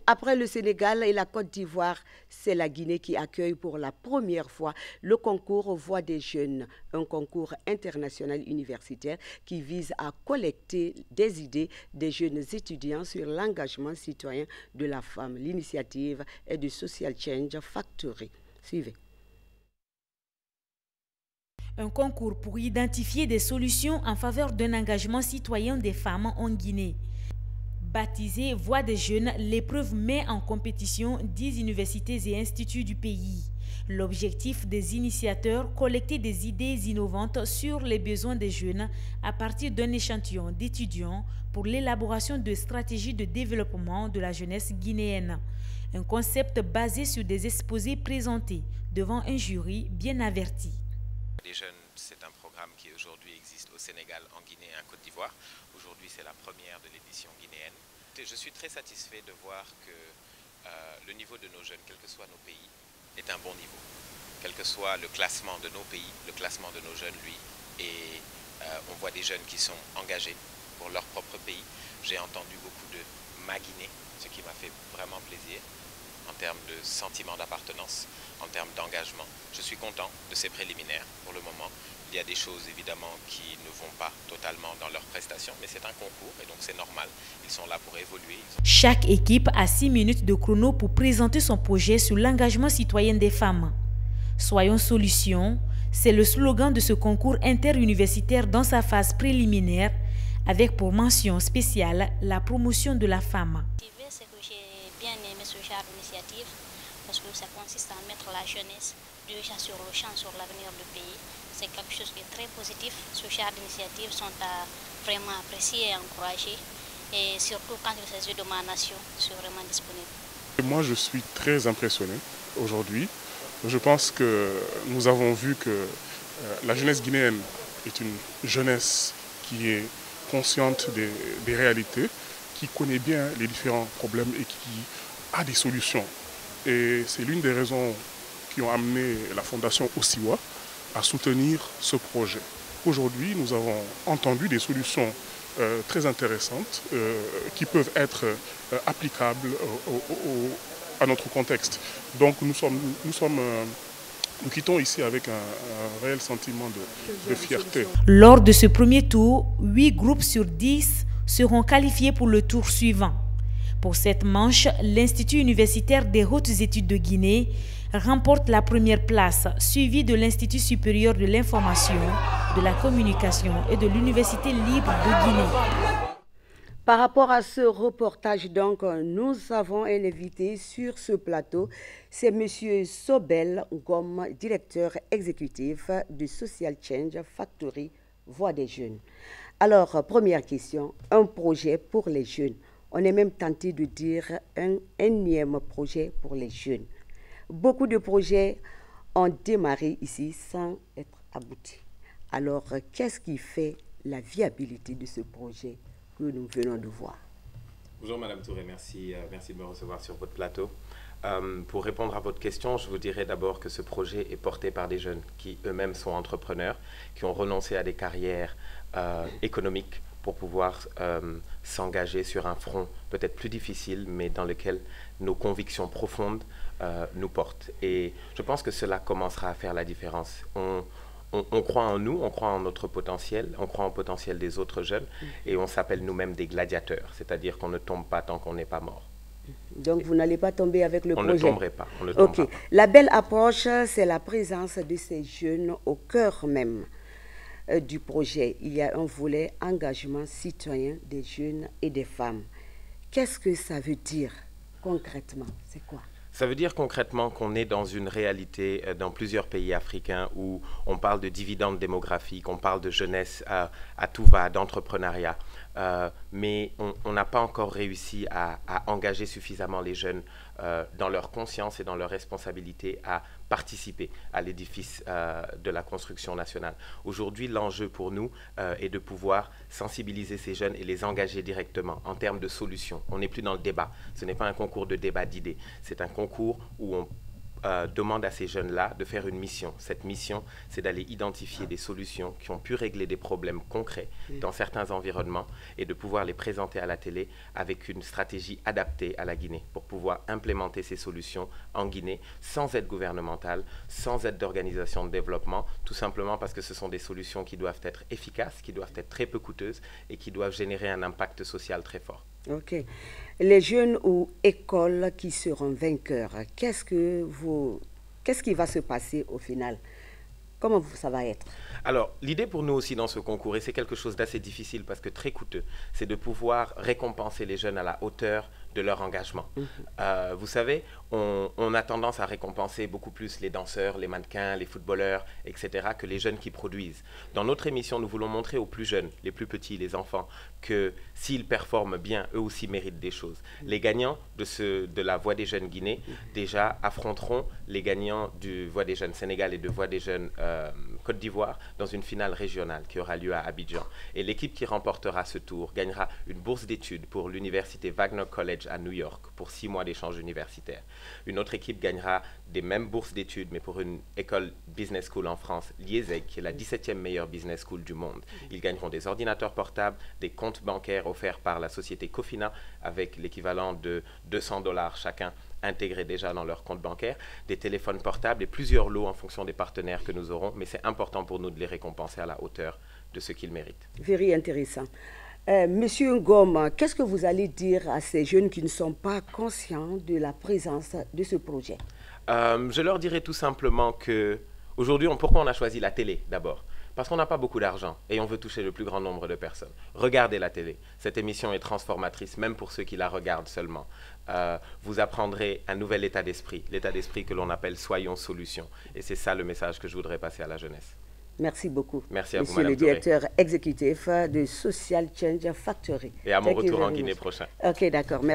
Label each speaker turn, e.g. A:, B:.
A: Après le Sénégal et la Côte d'Ivoire, c'est la Guinée qui accueille pour la première fois le concours Voix des jeunes, un concours international universitaire qui vise à collecter des idées des jeunes étudiants sur l'engagement citoyen de la femme. L'initiative est de Social Change Factory. Suivez.
B: Un concours pour identifier des solutions en faveur d'un engagement citoyen des femmes en Guinée. Baptisée Voix des jeunes, l'épreuve met en compétition 10 universités et instituts du pays. L'objectif des initiateurs, collecter des idées innovantes sur les besoins des jeunes à partir d'un échantillon d'étudiants pour l'élaboration de stratégies de développement de la jeunesse guinéenne. Un concept basé sur des exposés présentés devant un jury bien averti.
C: Les jeunes, c'est un programme qui aujourd'hui existe au Sénégal, en Guinée et en Côte d'Ivoire. Aujourd'hui, c'est la première de l'édition guinéenne. Je suis très satisfait de voir que le niveau de nos jeunes, quels que soient nos pays, est un bon niveau. Quel que soit le classement de nos pays, le classement de nos jeunes, lui, et on voit des jeunes qui sont engagés pour leur propre pays. J'ai entendu beaucoup de ma Guinée, ce qui m'a fait vraiment plaisir en termes de sentiment d'appartenance, en termes d'engagement. Je suis content de ces préliminaires pour le moment. Il y a des choses évidemment qui ne vont pas totalement dans leurs prestations, mais c'est un concours et donc c'est normal. Ils sont là pour évoluer.
B: Chaque équipe a 6 minutes de chrono pour présenter son projet sur l'engagement citoyen des femmes. Soyons solution, c'est le slogan de ce concours interuniversitaire dans sa phase préliminaire, avec pour mention spéciale la promotion de la femme.
D: J'ai bien aimé ce genre d'initiative parce que ça consiste à mettre la jeunesse déjà sur le champ, sur l'avenir du pays. C'est quelque chose qui est très positif. Ce genre d'initiatives sont vraiment appréciées et encouragées. Et surtout quand il s'agit de ma nation, je suis vraiment disponible.
E: Moi, je suis très impressionné aujourd'hui. Je pense que nous avons vu que la jeunesse guinéenne est une jeunesse qui est consciente des réalités, qui connaît bien les différents problèmes et qui a des solutions. Et c'est l'une des raisons qui ont amené la Fondation Osiwa à soutenir ce projet. Aujourd'hui, nous avons entendu des solutions très intéressantes qui peuvent être applicables à notre contexte. Donc nous quittons ici avec un réel sentiment de fierté.
B: Lors de ce premier tour, 8 groupes sur 10 seront qualifiés pour le tour suivant. Pour cette manche, l'Institut universitaire des hautes études de Guinée remporte la première place, suivi de l'Institut supérieur de l'information, de la communication et de l'Université libre de Guinée.
A: Par rapport à ce reportage, donc, nous avons un invité sur ce plateau. C'est M. Sobel Ngom, directeur exécutif de Social Change Factory, Voix des jeunes. Alors, première question, un projet pour les jeunes. On est même tenté de dire un énième projet pour les jeunes. Beaucoup de projets ont démarré ici sans être aboutis. Alors, qu'est-ce qui fait la viabilité de ce projet que nous venons de voir?
C: Bonjour Madame Touré, merci de me recevoir sur votre plateau. Pour répondre à votre question, je vous dirais d'abord que ce projet est porté par des jeunes qui eux-mêmes sont entrepreneurs, qui ont renoncé à des carrières économiques pour pouvoir s'engager sur un front peut-être plus difficile, mais dans lequel nos convictions profondes nous portent. Et je pense que cela commencera à faire la différence. On croit en nous, on croit en notre potentiel, on croit en le potentiel des autres jeunes, et on s'appelle nous-mêmes des gladiateurs, c'est-à-dire qu'on ne tombe pas tant qu'on n'est pas mort.
A: Donc vous n'allez pas tomber avec le projet?
C: On ne tomberait pas, on ne tombera pas.
A: La belle approche, c'est la présence de ces jeunes au cœur même du projet. Il y a un volet engagement citoyen des jeunes et des femmes. Qu'est-ce que ça veut dire concrètement? C'est quoi?
C: Ça veut dire concrètement qu'on est dans une réalité dans plusieurs pays africains où on parle de dividendes démographiques, on parle de jeunesse à tout va, d'entrepreneuriat, mais on n'a pas encore réussi à engager suffisamment les jeunes dans leur conscience et dans leur responsabilité à participer à l'édifice de la construction nationale. Aujourd'hui, l'enjeu pour nous est de pouvoir sensibiliser ces jeunes et les engager directement en termes de solutions. On n'est plus dans le débat. Ce n'est pas un concours de débat d'idées. C'est un concours où demande à ces jeunes-là de faire une mission. Cette mission, c'est d'aller identifier des solutions qui ont pu régler des problèmes concrets dans certains environnements et de pouvoir les présenter à la télé avec une stratégie adaptée à la Guinée pour pouvoir implémenter ces solutions en Guinée sans aide gouvernementale, sans aide d'organisation de développement, tout simplement parce que ce sont des solutions qui doivent être efficaces, qui doivent être très peu coûteuses et qui doivent générer un impact social très fort.
A: Ok. Les jeunes ou écoles qui seront vainqueurs, qu'est-ce qui va se passer au final? Comment ça va être?
C: Alors, l'idée pour nous aussi dans ce concours, et c'est quelque chose d'assez difficile parce que très coûteux, c'est de pouvoir récompenser les jeunes à la hauteur de leur engagement. Vous savez, on a tendance à récompenser beaucoup plus les danseurs, les mannequins, les footballeurs, etc., que les jeunes qui produisent. Dans notre émission, nous voulons montrer aux plus jeunes, les plus petits, les enfants, que s'ils performent bien, eux aussi méritent des choses. Les gagnants de la Voix des jeunes Guinée, déjà, affronteront les gagnants du Voix des jeunes Sénégal et de Voix des jeunes Côte d'Ivoire dans une finale régionale qui aura lieu à Abidjan. Et l'équipe qui remportera ce tour gagnera une bourse d'études pour l'université Wagner College à New York pour 6 mois d'échange universitaire. Une autre équipe gagnera des mêmes bourses d'études, mais pour une école business school en France, l'IESEG, qui est la 17e meilleure business school du monde. Ils gagneront des ordinateurs portables, des comptes bancaires offerts par la société Cofina, avec l'équivalent de $200 chacun, intégrés déjà dans leur compte bancaire, des téléphones portables et plusieurs lots en fonction des partenaires que nous aurons, mais c'est important pour nous de les récompenser à la hauteur de ce qu'ils méritent.
A: Very intéressant. Monsieur Ngom, qu'est-ce que vous allez dire à ces jeunes qui ne sont pas conscients de la présence de ce projet?
C: Je leur dirais tout simplement que aujourd'hui, pourquoi on a choisi la télé d'abord? Parce qu'on n'a pas beaucoup d'argent et on veut toucher le plus grand nombre de personnes. Regardez la télé. Cette émission est transformatrice, même pour ceux qui la regardent seulement. Vous apprendrez un nouvel état d'esprit, l'état d'esprit que l'on appelle « Soyons solutions ». Et c'est ça le message que je voudrais passer à la jeunesse.
A: Merci beaucoup.
C: Merci à vous,
A: Monsieur
C: Madame
A: le directeur exécutif de Social Change Factory.
C: Et à mon retour en Guinée prochain.
A: Ok, d'accord. Merci.